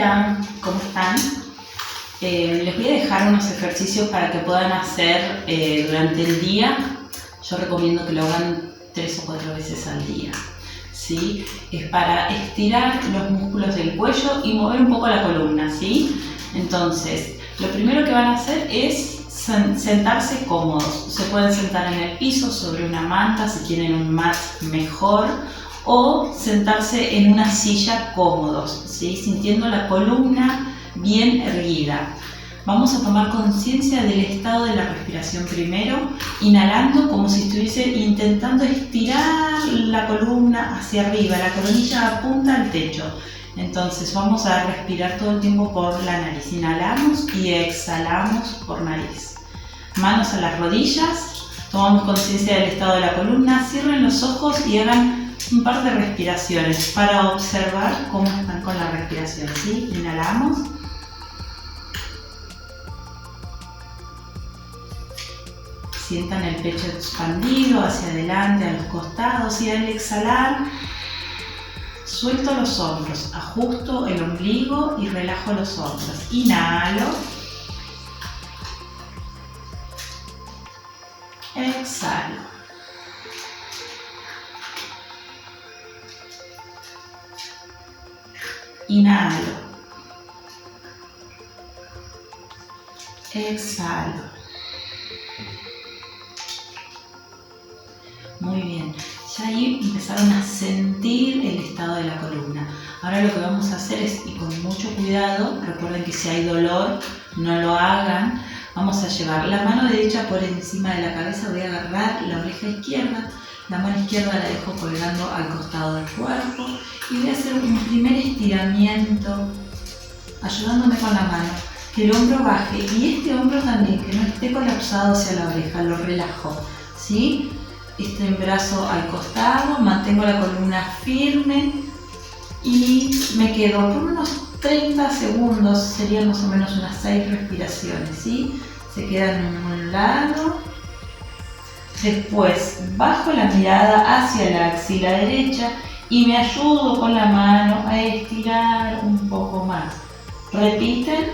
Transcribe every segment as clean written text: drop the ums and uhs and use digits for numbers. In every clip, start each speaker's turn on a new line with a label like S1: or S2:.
S1: Hola, ¿cómo están? Les voy a dejar unos ejercicios para que puedan hacer durante el día. Yo recomiendo que lo hagan 3 o 4 veces al día, ¿sí? Es para estirar los músculos del cuello y mover un poco la columna, ¿sí? Entonces, lo primero que van a hacer es sentarse cómodos. Se pueden sentar en el piso, sobre una manta, si tienen un mat mejor, o sentarse en una silla cómodos, ¿sí? Sintiendo la columna bien erguida. Vamos a tomar conciencia del estado de la respiración primero, inhalando como si estuviese intentando estirar la columna hacia arriba, la coronilla apunta al techo. Entonces vamos a respirar todo el tiempo por la nariz. Inhalamos y exhalamos por nariz. Manos a las rodillas, tomamos conciencia del estado de la columna, cierren los ojos y hagan un par de respiraciones para observar cómo están con la respiración, ¿sí? Inhalamos. Sientan el pecho expandido hacia adelante, a los costados, y al exhalar suelto los hombros, ajusto el ombligo y relajo los hombros. Inhalo. Exhalo. Inhalo. Exhalo. Muy bien. Ya ahí empezaron a sentir el estado de la columna. Ahora lo que vamos a hacer es, y con mucho cuidado, recuerden que si hay dolor, no lo hagan. Vamos a llevar la mano derecha por encima de la cabeza, voy a agarrar la oreja izquierda, la mano izquierda la dejo colgando al costado del cuerpo y voy a hacer un primer estiramiento, ayudándome con la mano, que el hombro baje y este hombro también, que no esté colapsado hacia la oreja, lo relajo, ¿sí? Este brazo al costado, mantengo la columna firme y me quedo por unos 30 segundos, serían más o menos unas 6 respiraciones, ¿sí? Se quedan en un lado, después bajo la mirada hacia la axila derecha y me ayudo con la mano a estirar un poco más. Repiten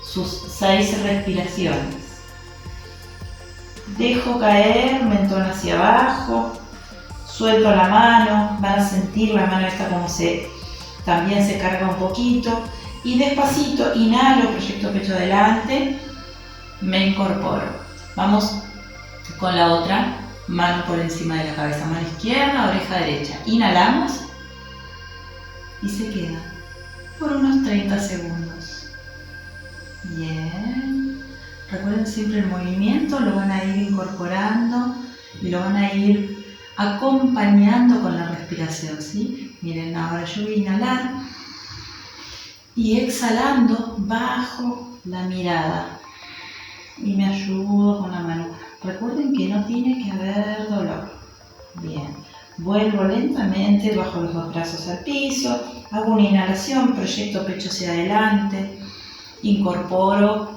S1: sus 6 respiraciones. Dejo caer mentón hacia abajo, suelto la mano, van a sentir la mano esta como también se carga un poquito y despacito inhalo, proyecto pecho adelante, me incorporo. Vamos con la otra mano por encima de la cabeza, mano izquierda, oreja derecha. Inhalamos y se queda por unos 30 segundos. Bien. Recuerden siempre el movimiento, lo van a ir incorporando y lo van a ir acompañando con la respiración, ¿sí? Miren, ahora yo voy a inhalar y exhalando bajo la mirada y me ayudo con la mano. Recuerden que no tiene que haber dolor. Bien, vuelvo lentamente, bajo los 2 brazos al piso, hago una inhalación, proyecto pecho hacia adelante, incorporo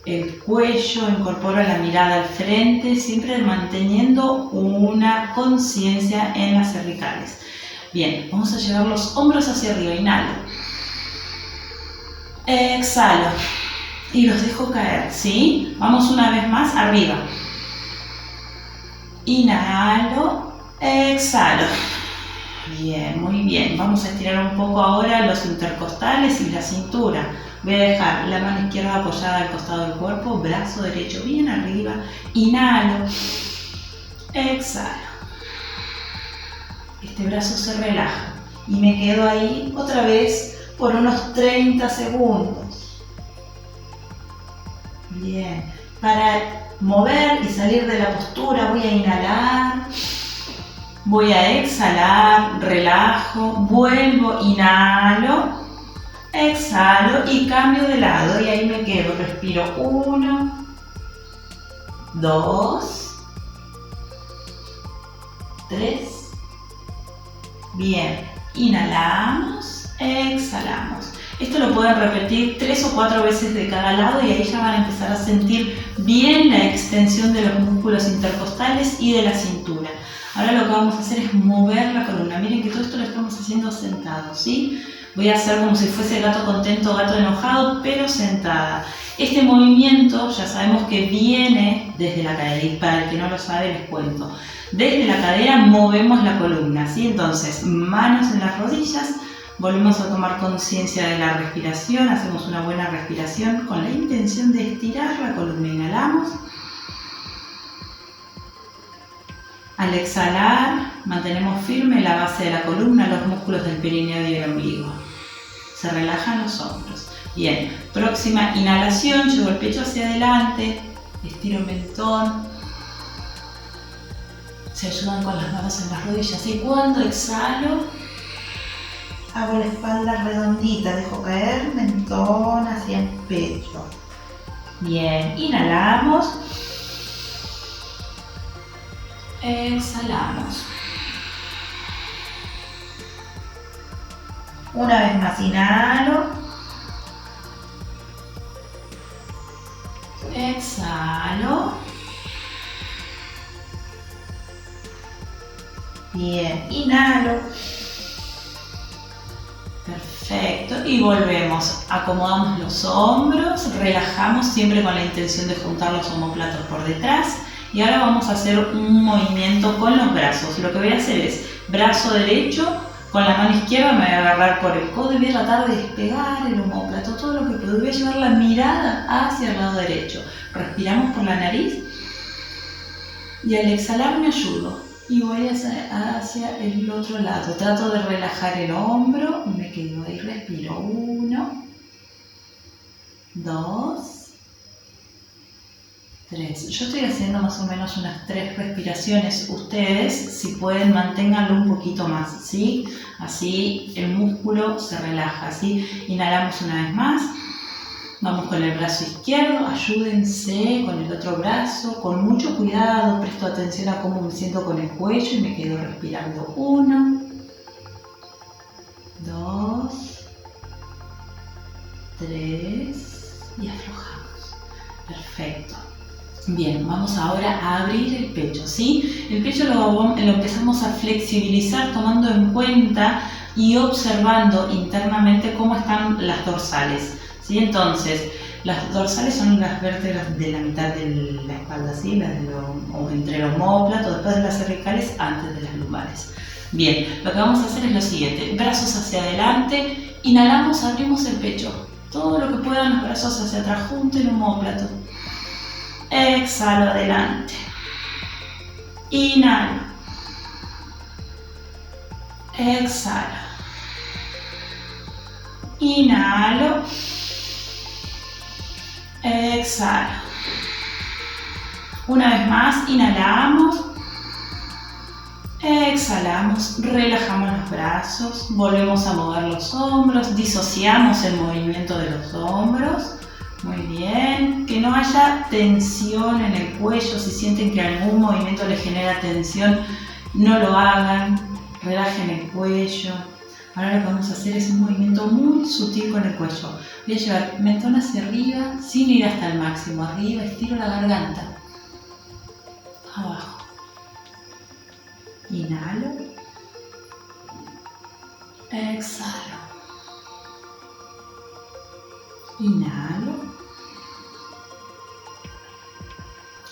S1: el cuello, incorporo la mirada al frente, siempre manteniendo una conciencia en las cervicales. Bien, vamos a llevar los hombros hacia arriba, inhalo. Exhalo. Y los dejo caer, ¿sí? Vamos una vez más, arriba. Inhalo, exhalo. Bien, muy bien. Vamos a estirar un poco ahora los intercostales y la cintura. Voy a dejar la mano izquierda apoyada al costado del cuerpo, brazo derecho bien arriba. Inhalo, exhalo. Este brazo se relaja y me quedo ahí otra vez por unos 30 segundos. Bien, para mover y salir de la postura voy a inhalar, voy a exhalar, relajo, vuelvo, inhalo, exhalo y cambio de lado y ahí me quedo, respiro 1, 2, 3, bien, inhalamos, exhalamos. Esto lo pueden repetir 3 o 4 veces de cada lado y ahí ya van a empezar a sentir bien la extensión de los músculos intercostales y de la cintura. Ahora lo que vamos a hacer es mover la columna. Miren que todo esto lo estamos haciendo sentados, ¿sí? Voy a hacer como si fuese gato contento, gato enojado, pero sentada. Este movimiento ya sabemos que viene desde la cadera, y para el que no lo sabe les cuento. Desde la cadera movemos la columna, ¿sí? Entonces, manos en las rodillas, volvemos a tomar conciencia de la respiración, hacemos una buena respiración con la intención de estirar la columna. Inhalamos. Al exhalar, mantenemos firme la base de la columna, los músculos del perineo y el ombligo. Se relajan los hombros. Bien, próxima inhalación, llevo el pecho hacia adelante, estiro el mentón, se ayudan con las manos en las rodillas y cuando exhalo, hago la espalda redondita, dejo caer mentón hacia el pecho. Bien, inhalamos, exhalamos. Una vez más inhalo. Exhalo. Bien, inhalo. Perfecto. Y volvemos. Acomodamos los hombros, relajamos siempre con la intención de juntar los omóplatos por detrás. Y ahora vamos a hacer un movimiento con los brazos. Lo que voy a hacer es brazo derecho. Con la mano izquierda me voy a agarrar por el codo y voy a tratar de despegar el omóplato, todo lo que puedo. Voy a llevar la mirada hacia el lado derecho. Respiramos por la nariz y al exhalar me ayudo y voy hacia el otro lado. Trato de relajar el hombro, me quedo ahí, respiro. 1, 2, 3. Yo estoy haciendo más o menos unas 3 respiraciones. Ustedes, si pueden, manténganlo un poquito más, ¿sí? Así el músculo se relaja, ¿sí? Inhalamos una vez más. Vamos con el brazo izquierdo, ayúdense con el otro brazo, con mucho cuidado, presto atención a cómo me siento con el cuello y me quedo respirando. 1, 2, 3 y aflojamos. Perfecto. Bien, vamos ahora a abrir el pecho, ¿sí? El pecho lo empezamos a flexibilizar tomando en cuenta y observando internamente cómo están las dorsales, ¿sí? Entonces, las dorsales son las vértebras de la mitad de la espalda, ¿sí? O entre el omóplato, después de las cervicales, antes de las lumbares. Bien, lo que vamos a hacer es lo siguiente, brazos hacia adelante, inhalamos, abrimos el pecho, todo lo que puedan, los brazos hacia atrás, junto el omóplato. Exhalo adelante. Inhalo. Exhalo. Inhalo. Exhalo. Una vez más, inhalamos. Exhalamos, relajamos los brazos, volvemos a mover los hombros, disociamos el movimiento de los hombros. Muy bien, que no haya tensión en el cuello. Si sienten que algún movimiento les genera tensión, no lo hagan, relajen el cuello. Ahora lo que vamos a hacer es un movimiento muy sutil con el cuello. Voy a llevar mentón hacia arriba sin ir hasta el máximo. Arriba, estiro la garganta. Abajo. Inhalo. Exhalo. Inhalo.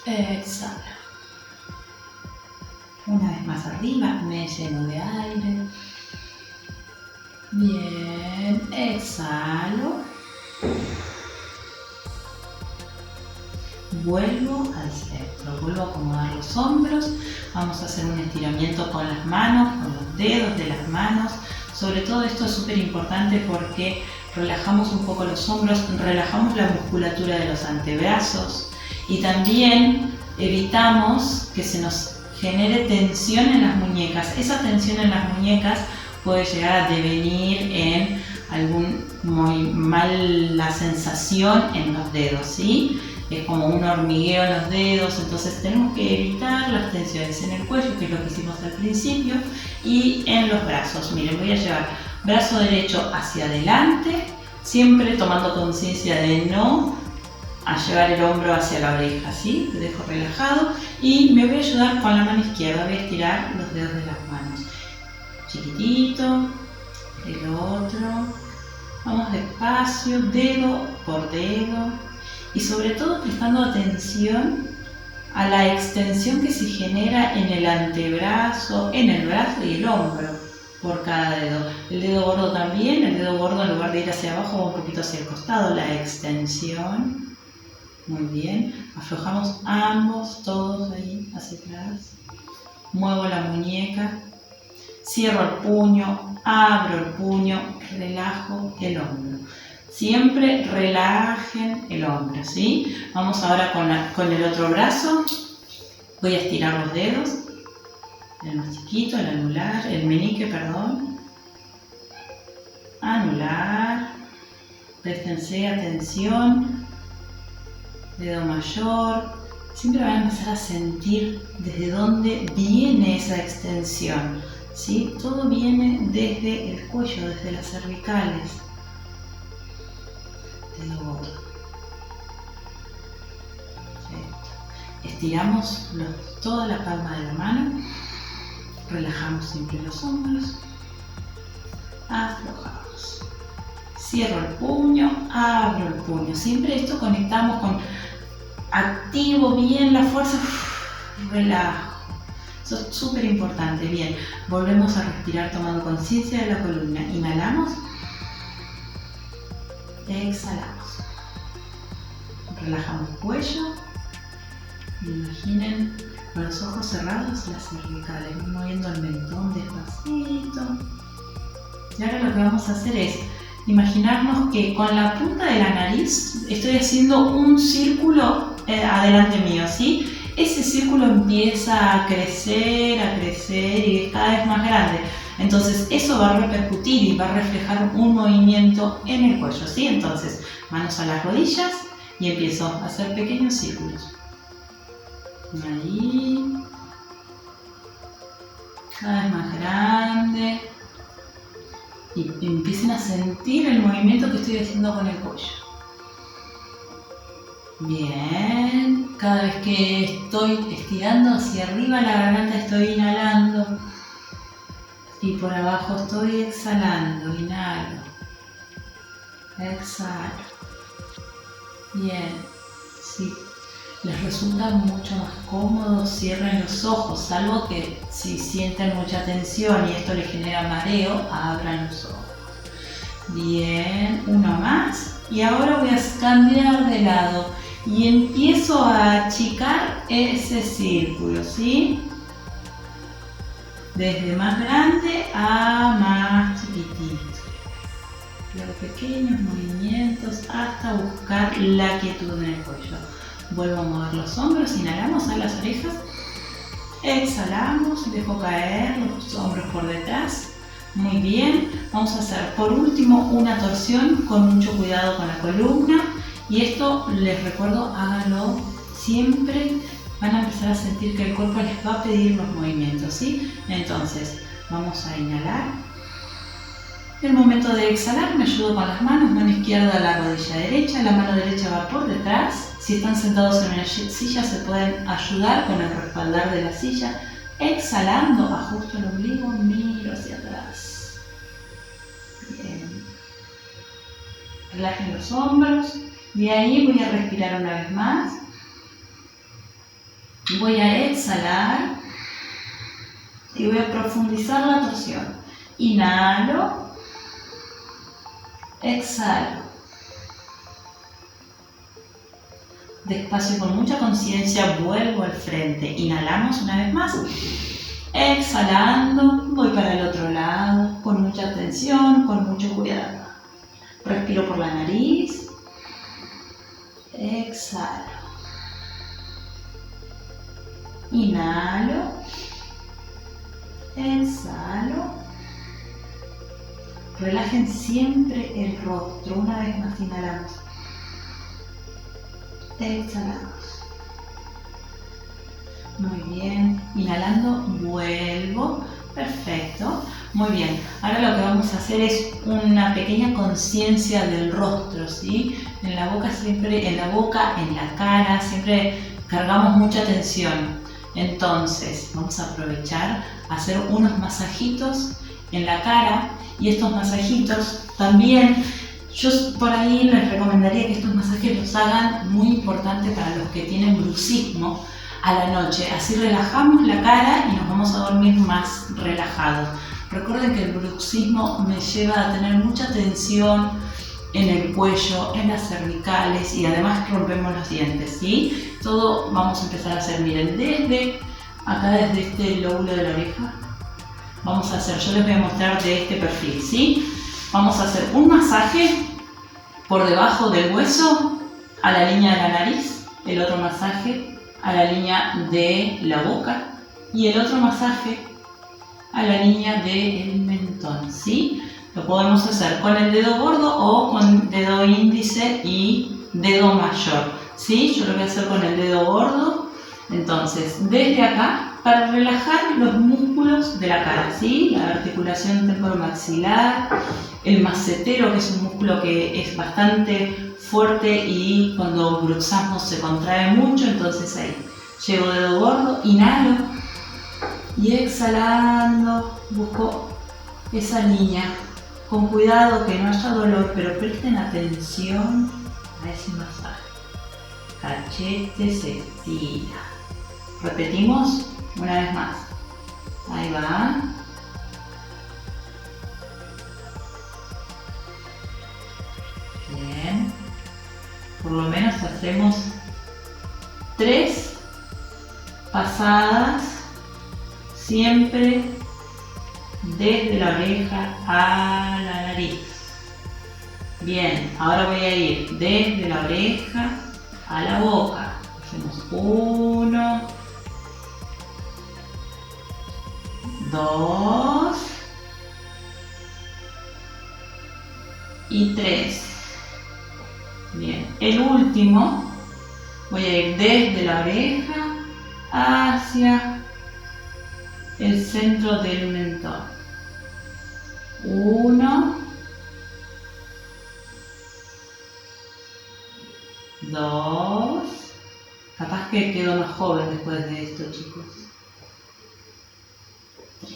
S1: Exhalo. Una vez más arriba, me lleno de aire. Bien, exhalo. Vuelvo al centro, vuelvo a acomodar los hombros. Vamos a hacer un estiramiento con las manos, con los dedos de las manos. Sobre todo esto es súper importante porque relajamos un poco los hombros, relajamos la musculatura de los antebrazos y también evitamos que se nos genere tensión en las muñecas. Esa tensión en las muñecas puede llegar a devenir en algún mala sensación en los dedos, ¿sí? Es como un hormigueo en los dedos, entonces tenemos que evitar las tensiones en el cuello, que es lo que hicimos al principio, y en los brazos. Miren, voy a llevar brazo derecho hacia adelante, siempre tomando conciencia de no a llevar el hombro hacia la oreja, ¿sí? Lo dejo relajado y me voy a ayudar con la mano izquierda, voy a estirar los dedos de las manos. Chiquitito, el otro. Vamos despacio, dedo por dedo y sobre todo prestando atención a la extensión que se genera en el antebrazo, en el brazo y el hombro por cada dedo. El dedo gordo también, el dedo gordo en lugar de ir hacia abajo va un poquito hacia el costado, la extensión. Muy bien, aflojamos ambos, todos ahí hacia atrás. Muevo la muñeca, cierro el puño, abro el puño, relajo el hombro. Siempre relajen el hombro, ¿sí? Vamos ahora con el otro brazo. Voy a estirar los dedos. El más chiquito, el anular, el meñique, perdón. Anular. Préstense atención. Dedo mayor. Siempre van a empezar a sentir desde dónde viene esa extensión, ¿sí? Todo viene desde el cuello, desde las cervicales. Dedo gordo. Perfecto. Estiramos toda la palma de la mano. Relajamos siempre los hombros. Aflojamos. Cierro el puño, abro el puño. Siempre esto conectamos con activo bien la fuerza. Relajo. Eso es súper importante. Bien, volvemos a respirar tomando conciencia de la columna. Inhalamos. Exhalamos. Relajamos cuello. Imaginen con los ojos cerrados las cervicales, moviendo el mentón despacito. Y ahora lo que vamos a hacer es imaginarnos que con la punta de la nariz estoy haciendo un círculo adelante mío, ¿sí? Ese círculo empieza a crecer y es cada vez más grande. Entonces eso va a repercutir y va a reflejar un movimiento en el cuello, ¿sí? Entonces, manos a las rodillas y empiezo a hacer pequeños círculos. Ahí. Cada vez más grande. Y empiecen a sentir el movimiento que estoy haciendo con el cuello. Bien. Cada vez que estoy estirando hacia arriba la garganta estoy inhalando. Y por abajo estoy exhalando. Inhalo. Exhalo. Bien. Si les resulta mucho más cómodo, cierren los ojos, salvo que si sienten mucha tensión y esto les genera mareo, abran los ojos. Bien, uno más. Y ahora voy a cambiar de lado y empiezo a achicar ese círculo, ¿sí? Desde más grande a más chiquitito. Los pequeños movimientos hasta buscar la quietud en el cuello. Vuelvo a mover los hombros, inhalamos a las orejas, exhalamos, dejo caer los hombros por detrás. Muy bien, vamos a hacer por último una torsión con mucho cuidado con la columna y esto les recuerdo, háganlo siempre, van a empezar a sentir que el cuerpo les va a pedir los movimientos, ¿sí? Entonces, vamos a inhalar. En el momento de exhalar me ayudo con las manos, mano izquierda a la rodilla derecha, la mano derecha va por detrás. Si están sentados en una silla se pueden ayudar con el respaldar de la silla. Exhalando, ajusto el ombligo, miro hacia atrás. Bien. Relajen los hombros y ahí voy a respirar una vez más. Voy a exhalar y voy a profundizar la torsión. Inhalo. Exhalo. Despacio con mucha conciencia vuelvo al frente. Inhalamos una vez más. Exhalando, voy para el otro lado con mucha atención, con mucho cuidado. Respiro por la nariz. Exhalo. Inhalo. Exhalo. Relajen siempre el rostro. Una vez más inhalamos. Exhalamos. Muy bien. Inhalando, vuelvo. Perfecto. Muy bien. Ahora lo que vamos a hacer es una pequeña conciencia del rostro, ¿sí? En la boca siempre, en la cara, siempre cargamos mucha tensión. Entonces, vamos a aprovechar a hacer unos masajitos en la cara, y estos masajitos también, yo por ahí les recomendaría que estos masajes los hagan, muy importante para los que tienen bruxismo, a la noche. Así relajamos la cara y nos vamos a dormir más relajados. Recuerden que el bruxismo me lleva a tener mucha tensión en el cuello, en las cervicales, y además rompemos los dientes, ¿sí? Todo vamos a empezar a hacer, miren, desde acá, desde este lóbulo de la oreja, vamos a hacer, yo les voy a mostrar de este perfil, ¿sí? Vamos a hacer un masaje por debajo del hueso a la línea de la nariz, el otro masaje a la línea de la boca y el otro masaje a la línea del mentón, ¿sí? Lo podemos hacer con el dedo gordo o con dedo índice y dedo mayor, ¿sí? Yo lo voy a hacer con el dedo gordo. Entonces, desde acá, para relajar los músculos de la cara, ¿sí? La articulación temporomaxilar, el macetero, que es un músculo que es bastante fuerte y cuando bruxamos se contrae mucho, entonces ahí llevo dedo gordo, inhalo y exhalando busco esa línea. Con cuidado, que no haya dolor, pero presten atención a ese masaje. Cachete se estira. Repetimos una vez más. Ahí va. Bien. Por lo menos hacemos 3 pasadas, siempre desde la oreja a la nariz. Bien, ahora voy a ir desde la oreja a la boca. Hacemos 1, 2 y 3. Bien, el último voy a ir desde la oreja hacia el centro del mentón. 1, 2, capaz que quedo más joven después de esto, chicos. 3.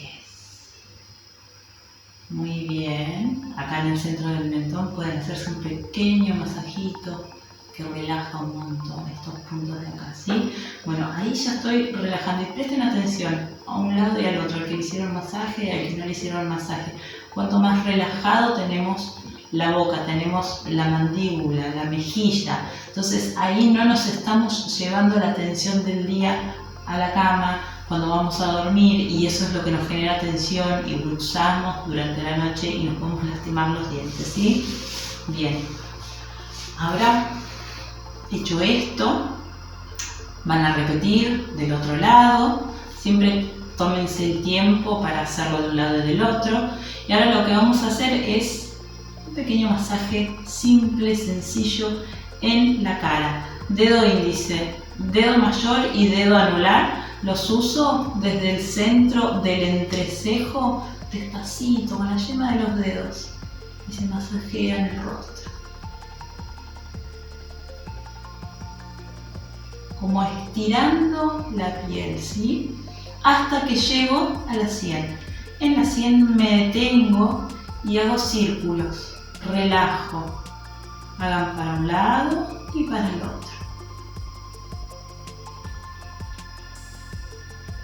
S1: Muy bien. Acá en el centro del mentón pueden hacerse un pequeño masajito que relaja un montón estos puntos de acá, ¿sí? Bueno, ahí ya estoy relajando y presten atención a un lado y al otro, al que le hicieron masaje y al que no le hicieron masaje. Cuanto más relajado tenemos la boca, tenemos la mandíbula, la mejilla, entonces ahí no nos estamos llevando la tensión del día a la cama cuando vamos a dormir, y eso es lo que nos genera tensión y bruxamos durante la noche y nos podemos lastimar los dientes, ¿sí? Bien, ahora hecho esto, van a repetir del otro lado, siempre tómense el tiempo para hacerlo de un lado y del otro. Y ahora lo que vamos a hacer es un pequeño masaje simple, sencillo en la cara. Dedo índice, dedo mayor y dedo anular, los uso desde el centro del entrecejo, despacito, con la yema de los dedos, y se masajea en el rostro. Como estirando la piel, ¿sí? Hasta que llego a la sien. En la sien me detengo y hago círculos, relajo. Hagan para un lado y para el otro.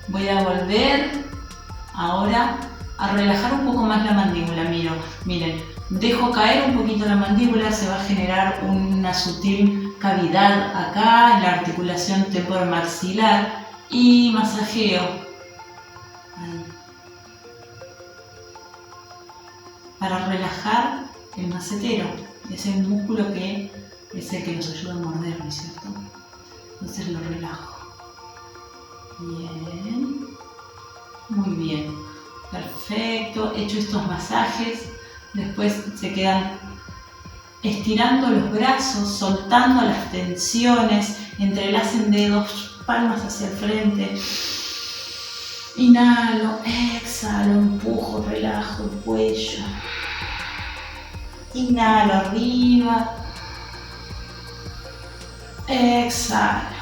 S1: Voy a volver ahora a relajar un poco más la mandíbula. Miren, dejo caer un poquito la mandíbula, se va a generar una sutil cavidad acá en la articulación temporomaxilar y masajeo. Ahí. Para relajar el macetero, es el músculo que es el que nos ayuda a morder, ¿no es cierto? Entonces lo relajo. Bien, muy bien, perfecto. Hecho estos masajes, después se quedan estirando los brazos, soltando las tensiones, entrelacen dedos, palmas hacia el frente. Inhalo, exhalo, empujo, relajo el cuello. Inhalo arriba, exhalo.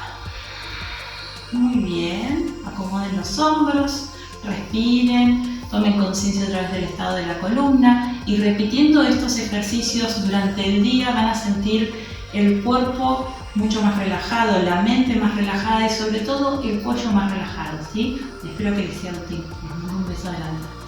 S1: Muy bien, acomoden los hombros, respiren, tomen conciencia a través del estado de la columna y repitiendo estos ejercicios durante el día van a sentir el cuerpo mucho más relajado, la mente más relajada y sobre todo el cuello más relajado, ¿sí? Espero que les sea útil. Un beso grande.